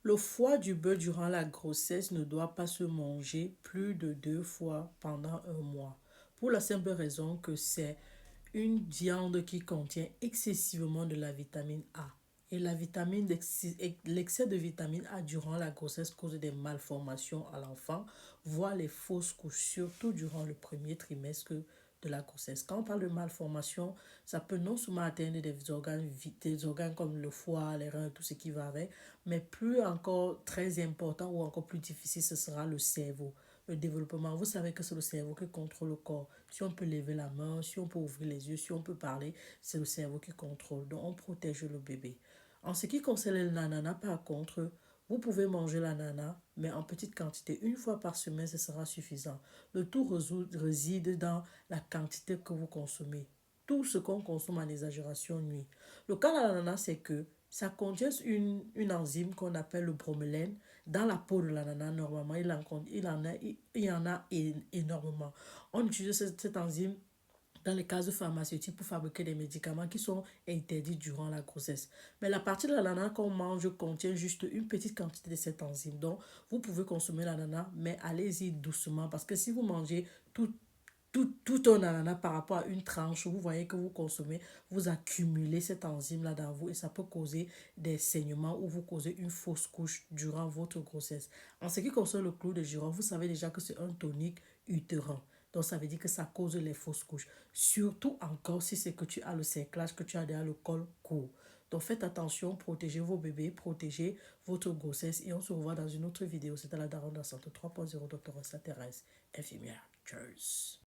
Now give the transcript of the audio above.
Le foie du bœuf durant la grossesse ne doit pas se manger plus de 2 fois pendant un mois. Pour la simple raison que c'est une viande qui contient excessivement de la vitamine A. Et l'excès de vitamine A durant la grossesse cause des malformations à l'enfant, voire les fausses couches, surtout durant le premier trimestre de la grossesse. Quand on parle de malformation, ça peut non seulement atteindre des organes comme le foie, les reins, tout ce qui va avec, mais plus encore très important ou encore plus difficile, ce sera le cerveau, le développement. Vous savez que c'est le cerveau qui contrôle le corps. Si on peut lever la main, si on peut ouvrir les yeux, si on peut parler, c'est le cerveau qui contrôle. Donc on protège le bébé. En ce qui concerne l'ananas, par contre, vous pouvez manger l'ananas, mais en petite quantité. Une fois par semaine, ce sera suffisant. Le tout réside dans la quantité que vous consommez. Tout ce qu'on consomme en exagération nuit. Le cas de l'ananas, c'est que ça contient une enzyme qu'on appelle le bromelaine. Dans la peau de l'ananas, normalement, il y en a énormément. On utilise cette enzyme dans les cases pharmaceutiques pour fabriquer des médicaments qui sont interdits durant la grossesse. Mais la partie de l'ananas qu'on mange contient juste une petite quantité de cette enzyme. Donc, vous pouvez consommer l'ananas, mais allez-y doucement parce que si vous mangez tout un ananas par rapport à une tranche, vous voyez que vous consommez, vous accumulez cette enzyme-là dans vous et ça peut causer des saignements ou vous causer une fausse couche durant votre grossesse. En ce qui concerne le clou de girofle, vous savez déjà que c'est un tonique utérin. Donc, ça veut dire que ça cause les fausses couches. Surtout encore si c'est que tu as le cerclage, que tu as déjà le col court. Donc, faites attention, protégez vos bébés, protégez votre grossesse. Et on se revoit dans une autre vidéo. C'était la Daronne de la Santé 3.0, Dr. Thérèse, infirmière. Cheers.